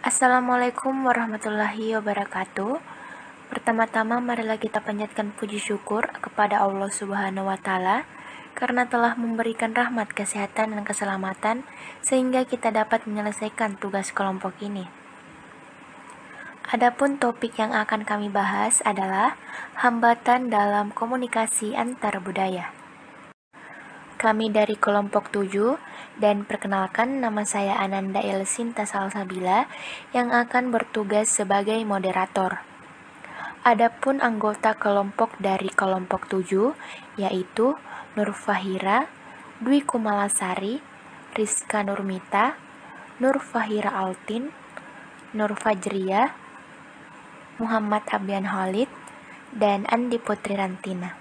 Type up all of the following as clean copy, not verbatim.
Assalamualaikum warahmatullahi wabarakatuh. Pertama-tama marilah kita panjatkan puji syukur kepada Allah Subhanahu wa taala karena telah memberikan rahmat, kesehatan dan keselamatan sehingga kita dapat menyelesaikan tugas kelompok ini. Adapun topik yang akan kami bahas adalah hambatan dalam komunikasi antar budaya. Kami dari kelompok 7 dan perkenalkan, nama saya Ananda Elsinta Salsabila yang akan bertugas sebagai moderator. Adapun anggota kelompok dari kelompok 7 yaitu Nur Fahira, Dwi Kumalasari, Rizka Nurmita, Nur Fahira Altin, Nur Fajriya, Muhammad Abian Khalid, dan Andi Putri Rantina.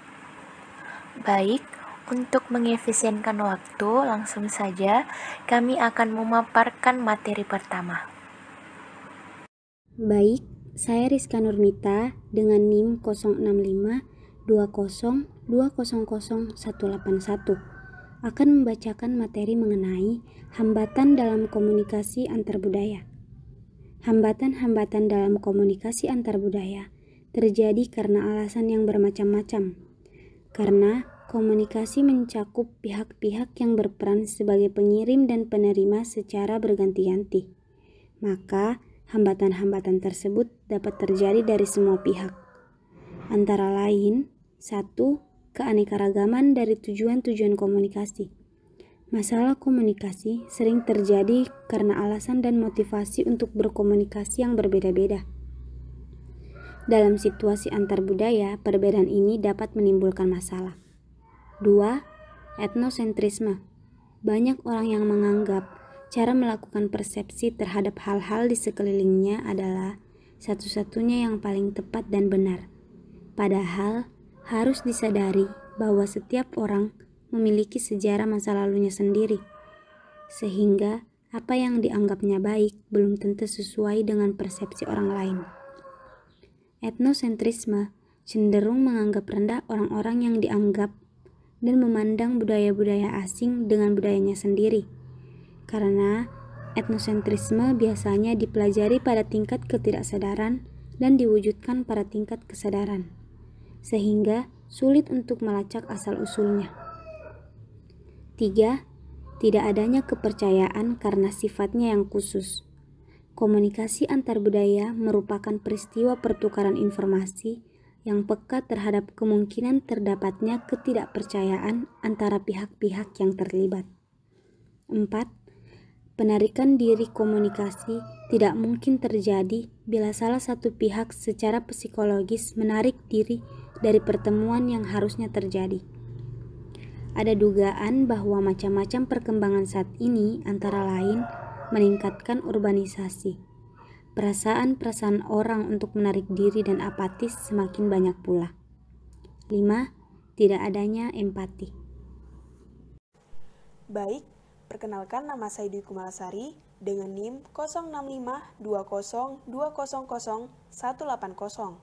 Baik, untuk mengefisienkan waktu, langsung saja kami akan memaparkan materi pertama. Baik, saya Rizka Nurmita dengan NIM 06520200181 akan membacakan materi mengenai hambatan dalam komunikasi antar budaya. Hambatan-hambatan dalam komunikasi antar budaya terjadi karena alasan yang bermacam-macam. Karena komunikasi mencakup pihak-pihak yang berperan sebagai pengirim dan penerima secara berganti-ganti. Maka, hambatan-hambatan tersebut dapat terjadi dari semua pihak. Antara lain, 1. Keanekaragaman dari tujuan-tujuan komunikasi. Masalah komunikasi sering terjadi karena alasan dan motivasi untuk berkomunikasi yang berbeda-beda. Dalam situasi antar budaya, perbedaan ini dapat menimbulkan masalah. 2. Etnosentrisme. Banyak orang yang menganggap cara melakukan persepsi terhadap hal-hal di sekelilingnya adalah satu-satunya yang paling tepat dan benar. Padahal, harus disadari bahwa setiap orang memiliki sejarah masa lalunya sendiri, sehingga apa yang dianggapnya baik belum tentu sesuai dengan persepsi orang lain. Etnosentrisme cenderung menganggap rendah orang-orang yang dianggap dan memandang budaya-budaya asing dengan budayanya sendiri. Karena etnosentrisme biasanya dipelajari pada tingkat ketidaksadaran dan diwujudkan pada tingkat kesadaran, sehingga sulit untuk melacak asal-usulnya. 3. Tidak adanya kepercayaan karena sifatnya yang khusus. Komunikasi antar budaya merupakan peristiwa pertukaran informasi yang peka terhadap kemungkinan terdapatnya ketidakpercayaan antara pihak-pihak yang terlibat. 4. Penarikan diri komunikasi tidak mungkin terjadi bila salah satu pihak secara psikologis menarik diri dari pertemuan yang harusnya terjadi. Ada dugaan bahwa macam-macam perkembangan saat ini antara lain meningkatkan urbanisasi. Perasaan-perasaan orang untuk menarik diri dan apatis semakin banyak pula. 5. Tidak adanya empati. Baik, perkenalkan, nama saya Dwi Kumalasari dengan NIM 06520200180.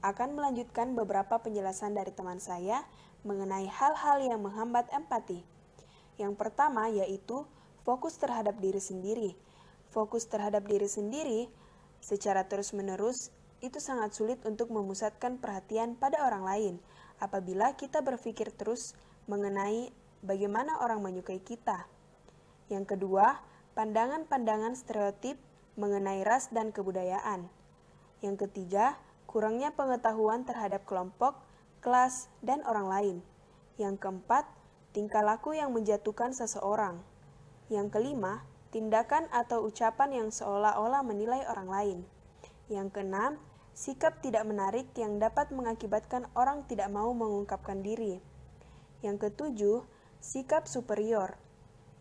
Akan melanjutkan beberapa penjelasan dari teman saya mengenai hal-hal yang menghambat empati. Yang pertama yaitu fokus terhadap diri sendiri. Fokus terhadap diri sendiri secara terus-menerus itu sangat sulit untuk memusatkan perhatian pada orang lain apabila kita berpikir terus mengenai bagaimana orang menyukai kita. Yang kedua, pandangan-pandangan stereotip mengenai ras dan kebudayaan. Yang ketiga, kurangnya pengetahuan terhadap kelompok, kelas, dan orang lain. Yang keempat, tingkah laku yang menjatuhkan seseorang. Yang kelima, tindakan atau ucapan yang seolah-olah menilai orang lain. Yang keenam, sikap tidak menarik yang dapat mengakibatkan orang tidak mau mengungkapkan diri. Yang ketujuh, sikap superior.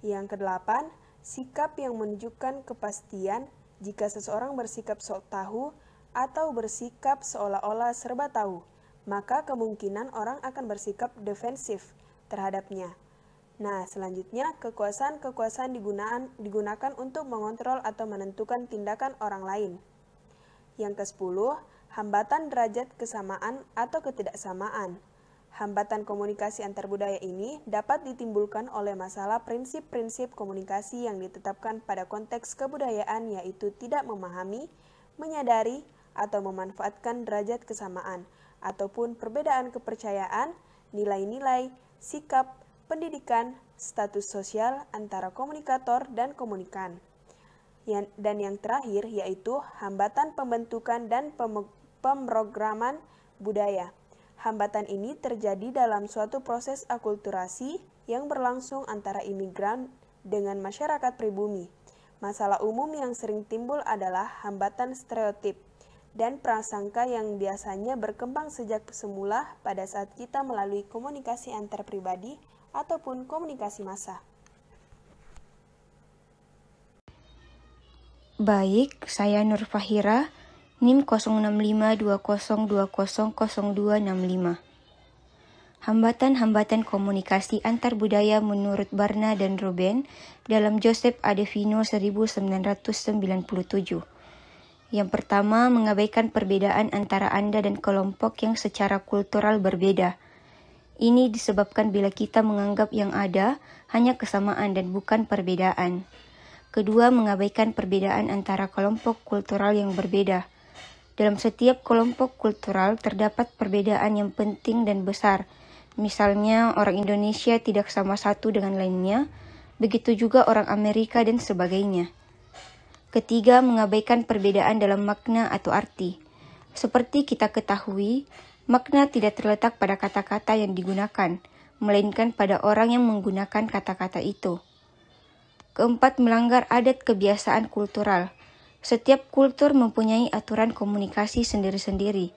Yang kedelapan, sikap yang menunjukkan kepastian jika seseorang bersikap sok tahu atau bersikap seolah-olah serba tahu, maka kemungkinan orang akan bersikap defensif terhadapnya. Nah, selanjutnya, kekuasaan digunakan untuk mengontrol atau menentukan tindakan orang lain. Yang ke-10, hambatan derajat kesamaan atau ketidaksamaan. Hambatan komunikasi antar budaya ini dapat ditimbulkan oleh masalah prinsip-prinsip komunikasi yang ditetapkan pada konteks kebudayaan, yaitu tidak memahami, menyadari, atau memanfaatkan derajat kesamaan, ataupun perbedaan kepercayaan, nilai-nilai, sikap, pendidikan, status sosial antara komunikator dan komunikan. Dan yang terakhir yaitu hambatan pembentukan dan pemrograman budaya. Hambatan ini terjadi dalam suatu proses akulturasi yang berlangsung antara imigran dengan masyarakat pribumi. Masalah umum yang sering timbul adalah hambatan stereotip dan prasangka yang biasanya berkembang sejak semula pada saat kita melalui komunikasi antar pribadi ataupun komunikasi massa. Baik, saya Nur Fahira, NIM 06520200265. Hambatan-hambatan komunikasi antar budaya menurut Barna dan Ruben dalam Joseph Adevino 1997. Yang pertama, mengabaikan perbedaan antara Anda dan kelompok yang secara kultural berbeda. Ini disebabkan bila kita menganggap yang ada hanya kesamaan dan bukan perbedaan. Kedua, mengabaikan perbedaan antara kelompok kultural yang berbeda. Dalam setiap kelompok kultural terdapat perbedaan yang penting dan besar. Misalnya, orang Indonesia tidak sama satu dengan lainnya, begitu juga orang Amerika dan sebagainya. Ketiga, mengabaikan perbedaan dalam makna atau arti. Seperti kita ketahui, makna tidak terletak pada kata-kata yang digunakan, melainkan pada orang yang menggunakan kata-kata itu. Keempat, melanggar adat kebiasaan kultural. Setiap kultur mempunyai aturan komunikasi sendiri-sendiri.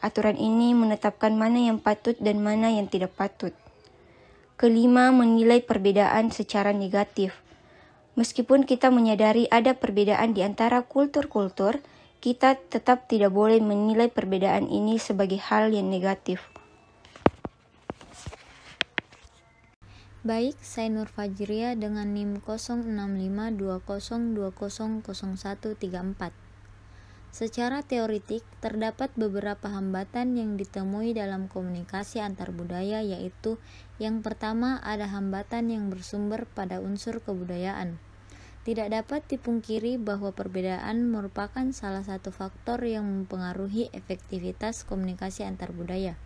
Aturan ini menetapkan mana yang patut dan mana yang tidak patut. Kelima, menilai perbedaan secara negatif. Meskipun kita menyadari ada perbedaan di antara kultur-kultur, kita tetap tidak boleh menilai perbedaan ini sebagai hal yang negatif. Baik, saya Nur Fajria dengan NIM 06520200134. Secara teoritik, terdapat beberapa hambatan yang ditemui dalam komunikasi antar budaya, yaitu yang pertama ada hambatan yang bersumber pada unsur kebudayaan. Tidak dapat dipungkiri bahwa perbedaan merupakan salah satu faktor yang mempengaruhi efektivitas komunikasi antar budaya.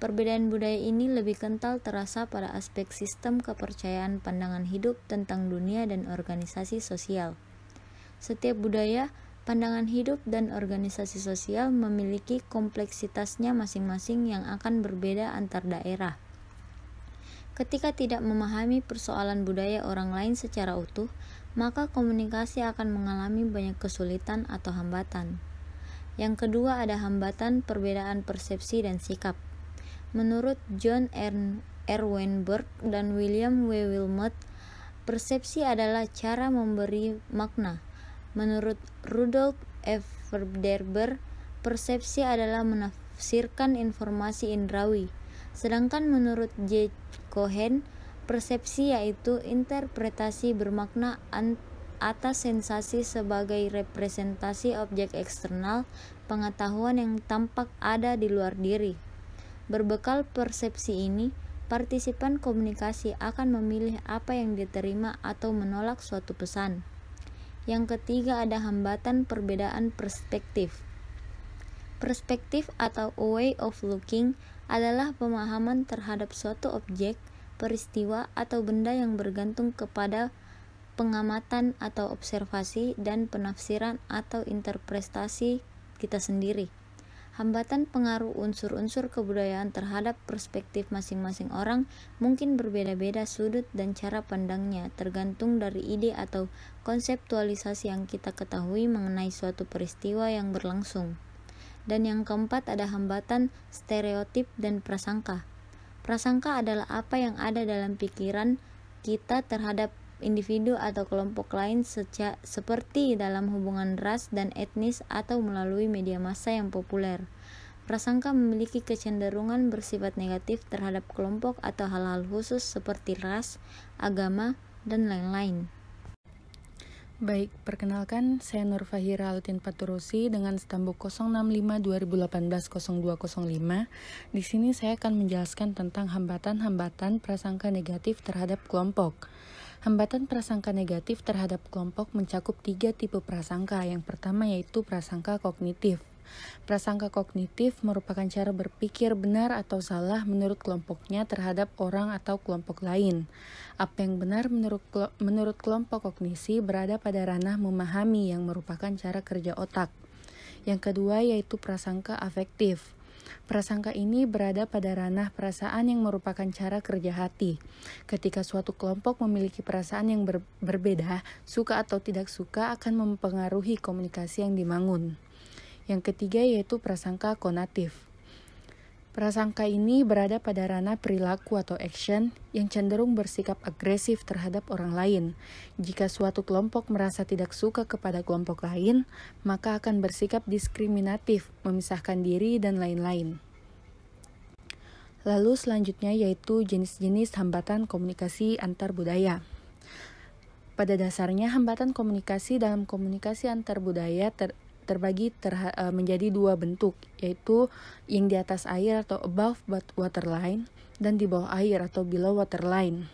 Perbedaan budaya ini lebih kental terasa pada aspek sistem kepercayaan pandangan hidup tentang dunia dan organisasi sosial. Setiap budaya, pandangan hidup dan organisasi sosial memiliki kompleksitasnya masing-masing yang akan berbeda antar daerah. Ketika tidak memahami persoalan budaya orang lain secara utuh, maka komunikasi akan mengalami banyak kesulitan atau hambatan. Yang kedua ada hambatan perbedaan persepsi dan sikap. Menurut John Erwin Burke dan William W. Wilmot, persepsi adalah cara memberi makna. Menurut Rudolf F. Verderber, persepsi adalah menafsirkan informasi indrawi. Sedangkan menurut J. Cohen, persepsi yaitu interpretasi bermakna atas sensasi sebagai representasi objek eksternal, pengetahuan yang tampak ada di luar diri. Berbekal persepsi ini, partisipan komunikasi akan memilih apa yang diterima atau menolak suatu pesan. Yang ketiga ada hambatan perbedaan perspektif. Perspektif atau a way of looking adalah pemahaman terhadap suatu objek, peristiwa, atau benda yang bergantung kepada pengamatan atau observasi dan penafsiran atau interpretasi kita sendiri. Hambatan pengaruh unsur-unsur kebudayaan terhadap perspektif masing-masing orang mungkin berbeda-beda sudut dan cara pandangnya, tergantung dari ide atau konseptualisasi yang kita ketahui mengenai suatu peristiwa yang berlangsung. Dan yang keempat ada hambatan stereotip dan prasangka. Prasangka adalah apa yang ada dalam pikiran kita terhadap individu atau kelompok lain seperti dalam hubungan ras dan etnis atau melalui media massa yang populer. Prasangka memiliki kecenderungan bersifat negatif terhadap kelompok atau hal-hal khusus seperti ras, agama, dan lain-lain. Baik, perkenalkan saya Nur Fahira Altin Paturusi dengan stambuk 065-2018-0205. Di sini saya akan menjelaskan tentang hambatan-hambatan prasangka negatif terhadap kelompok. Hambatan prasangka negatif terhadap kelompok mencakup 3 tipe prasangka. Yang pertama yaitu prasangka kognitif. Prasangka kognitif merupakan cara berpikir benar atau salah menurut kelompoknya terhadap orang atau kelompok lain. Apa yang benar menurut kelompok kognisi berada pada ranah memahami yang merupakan cara kerja otak. Yang kedua yaitu prasangka afektif. Prasangka ini berada pada ranah perasaan yang merupakan cara kerja hati. Ketika suatu kelompok memiliki perasaan yang berbeda, suka atau tidak suka akan mempengaruhi komunikasi yang dibangun. Yang ketiga yaitu prasangka konatif. Prasangka ini berada pada ranah perilaku atau action yang cenderung bersikap agresif terhadap orang lain. Jika suatu kelompok merasa tidak suka kepada kelompok lain, maka akan bersikap diskriminatif, memisahkan diri, dan lain-lain. Lalu selanjutnya yaitu jenis-jenis hambatan komunikasi antar budaya. Pada dasarnya hambatan komunikasi dalam komunikasi antar budaya terbagi menjadi 2 bentuk, yaitu yang di atas air atau above waterline dan di bawah air atau below waterline.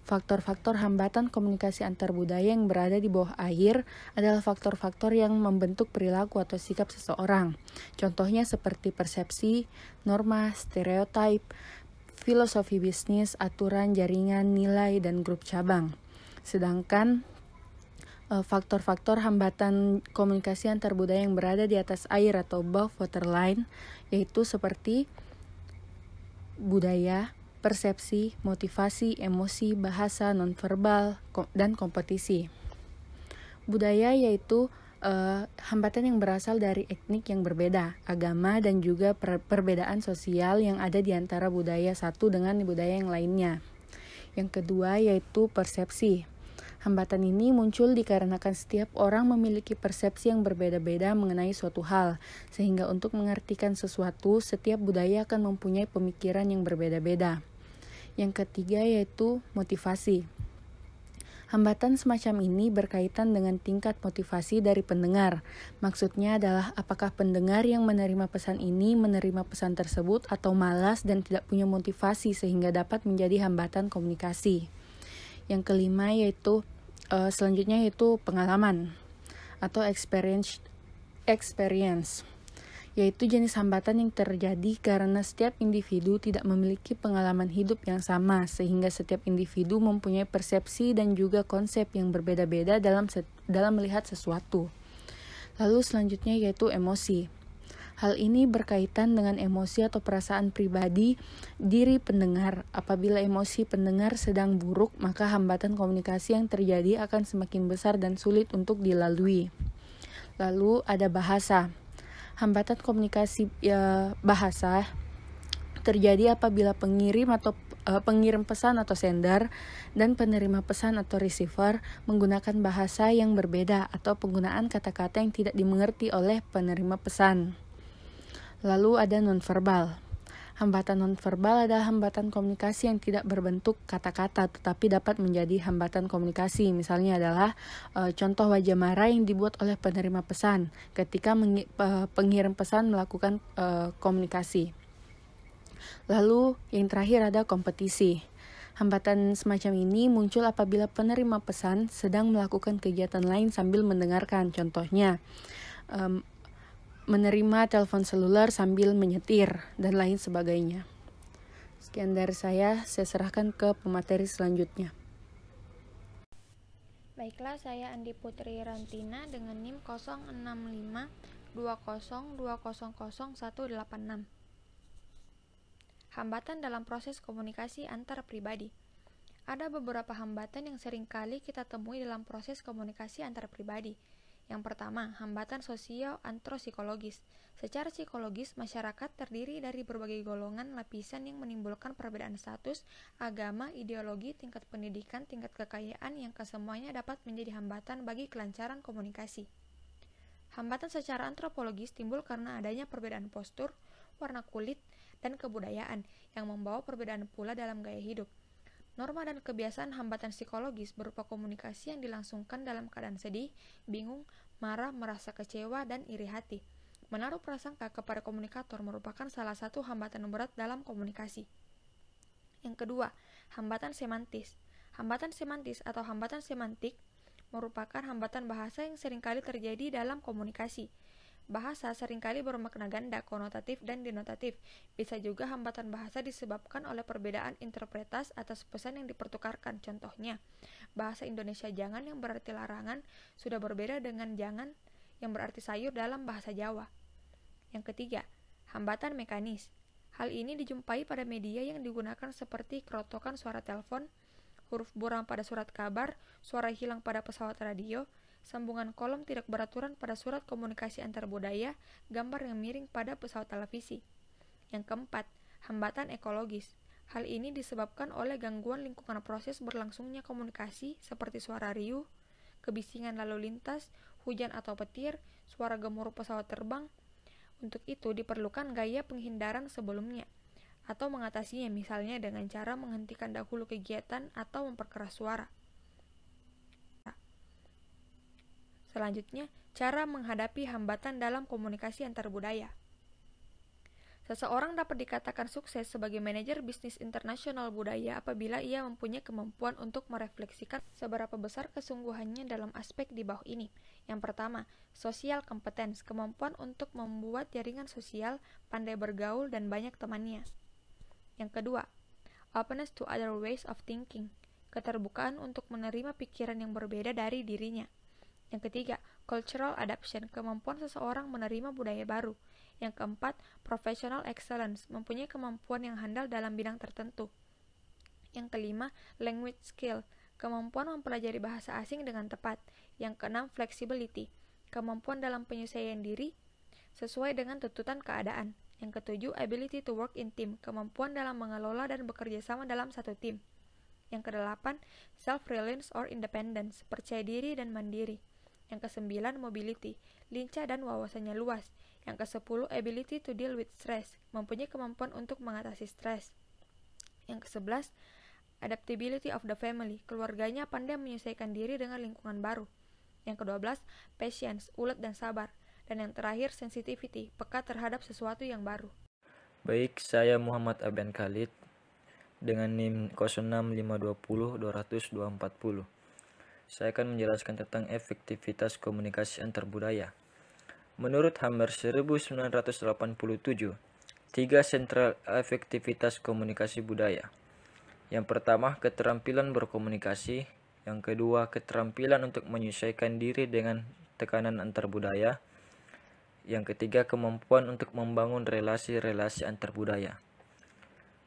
Faktor-faktor hambatan komunikasi antar budaya yang berada di bawah air adalah faktor-faktor yang membentuk perilaku atau sikap seseorang. Contohnya seperti persepsi, norma, stereotip, filosofi bisnis, aturan, jaringan, nilai, dan grup cabang. Sedangkan faktor-faktor hambatan komunikasi antar budaya yang berada di atas air atau above waterline yaitu seperti budaya, persepsi, motivasi, emosi, bahasa, nonverbal, dan kompetisi. Budaya yaitu hambatan yang berasal dari etnik yang berbeda, agama, dan juga perbedaan sosial yang ada di antara budaya satu dengan budaya yang lainnya. Yang kedua yaitu persepsi. Hambatan ini muncul dikarenakan setiap orang memiliki persepsi yang berbeda-beda mengenai suatu hal, sehingga untuk mengartikan sesuatu, setiap budaya akan mempunyai pemikiran yang berbeda-beda. Yang ketiga yaitu motivasi. Hambatan semacam ini berkaitan dengan tingkat motivasi dari pendengar. Maksudnya adalah apakah pendengar yang menerima pesan ini menerima pesan tersebut atau malas dan tidak punya motivasi sehingga dapat menjadi hambatan komunikasi. Yang kelima yaitu selanjutnya yaitu pengalaman atau experience, yaitu jenis hambatan yang terjadi karena setiap individu tidak memiliki pengalaman hidup yang sama, sehingga setiap individu mempunyai persepsi dan juga konsep yang berbeda-beda dalam melihat sesuatu. Lalu selanjutnya yaitu emosi. Hal ini berkaitan dengan emosi atau perasaan pribadi diri pendengar. Apabila emosi pendengar sedang buruk, maka hambatan komunikasi yang terjadi akan semakin besar dan sulit untuk dilalui. Lalu ada bahasa. Hambatan komunikasi bahasa terjadi apabila pengirim pesan atau sender dan penerima pesan atau receiver menggunakan bahasa yang berbeda atau penggunaan kata-kata yang tidak dimengerti oleh penerima pesan. Lalu ada nonverbal. Hambatan nonverbal adalah hambatan komunikasi yang tidak berbentuk kata-kata tetapi dapat menjadi hambatan komunikasi. Misalnya adalah contoh wajah marah yang dibuat oleh penerima pesan ketika pengirim pesan melakukan komunikasi. Lalu yang terakhir ada kompetisi. Hambatan semacam ini muncul apabila penerima pesan sedang melakukan kegiatan lain sambil mendengarkan. Contohnya menerima telepon seluler sambil menyetir, dan lain sebagainya. Sekian dari saya serahkan ke pemateri selanjutnya. Baiklah, saya Andi Putri Rantina dengan NIM 06520200186. Hambatan dalam proses komunikasi antar pribadi. Ada beberapa hambatan yang sering kali kita temui dalam proses komunikasi antar pribadi. Yang pertama, hambatan sosio-antropsikologis. Secara psikologis, masyarakat terdiri dari berbagai golongan lapisan yang menimbulkan perbedaan status, agama, ideologi, tingkat pendidikan, tingkat kekayaan yang kesemuanya dapat menjadi hambatan bagi kelancaran komunikasi. Hambatan secara antropologis timbul karena adanya perbedaan postur, warna kulit, dan kebudayaan yang membawa perbedaan pula dalam gaya hidup. Norma dan kebiasaan hambatan psikologis berupa komunikasi yang dilangsungkan dalam keadaan sedih, bingung, marah, merasa kecewa, dan iri hati. Menaruh prasangka kepada komunikator merupakan salah satu hambatan berat dalam komunikasi. Yang kedua, hambatan semantis. Hambatan semantis atau hambatan semantik merupakan hambatan bahasa yang seringkali terjadi dalam komunikasi. Bahasa seringkali bermakna ganda, konotatif, dan denotatif. Bisa juga hambatan bahasa disebabkan oleh perbedaan interpretasi atas pesan yang dipertukarkan. Contohnya, bahasa Indonesia jangan yang berarti larangan sudah berbeda dengan jangan yang berarti sayur dalam bahasa Jawa. Yang ketiga, hambatan mekanis. Hal ini dijumpai pada media yang digunakan seperti kerotokan suara telepon, huruf buram pada surat kabar, suara hilang pada pesawat radio, sambungan kolom tidak beraturan pada surat komunikasi antar budaya, gambar yang miring pada pesawat televisi. Yang keempat, hambatan ekologis. Hal ini disebabkan oleh gangguan lingkungan proses berlangsungnya komunikasi seperti suara riuh, kebisingan lalu lintas, hujan atau petir, suara gemuruh pesawat terbang. Untuk itu diperlukan gaya penghindaran sebelumnya, atau mengatasinya misalnya dengan cara menghentikan dahulu kegiatan atau memperkeras suara. Selanjutnya, cara menghadapi hambatan dalam komunikasi antar budaya. Seseorang dapat dikatakan sukses sebagai manajer bisnis internasional budaya apabila ia mempunyai kemampuan untuk merefleksikan seberapa besar kesungguhannya dalam aspek di bawah ini. Yang pertama, social competence, kemampuan untuk membuat jaringan sosial, pandai bergaul, dan banyak temannya. Yang kedua, openness to other ways of thinking, keterbukaan untuk menerima pikiran yang berbeda dari dirinya. Yang ketiga, cultural adaptation, kemampuan seseorang menerima budaya baru. Yang keempat, professional excellence, mempunyai kemampuan yang handal dalam bidang tertentu. Yang kelima, language skill, kemampuan mempelajari bahasa asing dengan tepat. Yang keenam, flexibility, kemampuan dalam penyesuaian diri sesuai dengan tuntutan keadaan. Yang ketujuh, ability to work in team, kemampuan dalam mengelola dan bekerja sama dalam satu tim. Yang kedelapan, self-reliance or independence, percaya diri dan mandiri. Yang kesembilan, mobility, lincah dan wawasannya luas. Yang kesepuluh, ability to deal with stress, mempunyai kemampuan untuk mengatasi stres. Yang kesebelas, adaptability of the family, keluarganya pandai menyesuaikan diri dengan lingkungan baru. Yang ke-12, patience, ulet dan sabar. Dan yang terakhir, sensitivity, peka terhadap sesuatu yang baru. Baik, saya Muhammad Aben Khalid dengan NIM 06520200240. Saya akan menjelaskan tentang efektivitas komunikasi antar budaya. Menurut Hammer 1987, 3 sentral efektivitas komunikasi budaya. Yang pertama, keterampilan berkomunikasi. Yang kedua, keterampilan untuk menyesuaikan diri dengan tekanan antar budaya. Yang ketiga, kemampuan untuk membangun relasi-relasi antar budaya.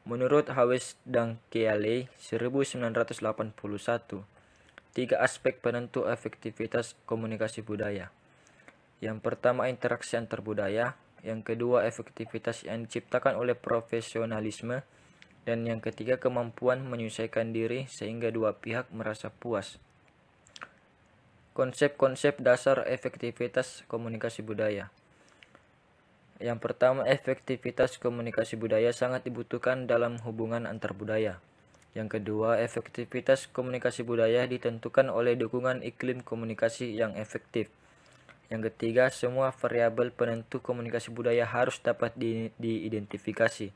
Menurut Hawes dan Kealey 1981, 3 aspek penentu efektivitas komunikasi budaya. Yang pertama, interaksi antar budaya. Yang kedua, efektivitas yang diciptakan oleh profesionalisme. Dan yang ketiga, kemampuan menyesuaikan diri sehingga dua pihak merasa puas. Konsep-konsep dasar efektivitas komunikasi budaya. Yang pertama, efektivitas komunikasi budaya sangat dibutuhkan dalam hubungan antar budaya. Yang kedua, efektivitas komunikasi budaya ditentukan oleh dukungan iklim komunikasi yang efektif. Yang ketiga, semua variabel penentu komunikasi budaya harus dapat diidentifikasi.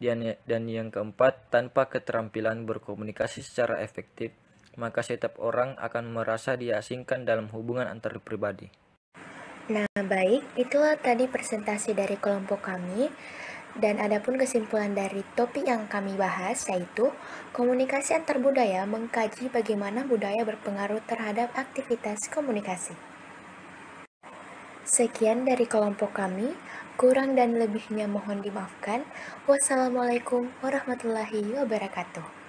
Dan yang keempat, tanpa keterampilan berkomunikasi secara efektif, maka setiap orang akan merasa diasingkan dalam hubungan antar pribadi. Nah, baik, itulah tadi presentasi dari kelompok kami. Dan adapun kesimpulan dari topik yang kami bahas, yaitu komunikasi antar budaya mengkaji bagaimana budaya berpengaruh terhadap aktivitas komunikasi. Sekian dari kelompok kami, kurang dan lebihnya mohon dimaafkan. Wassalamualaikum warahmatullahi wabarakatuh.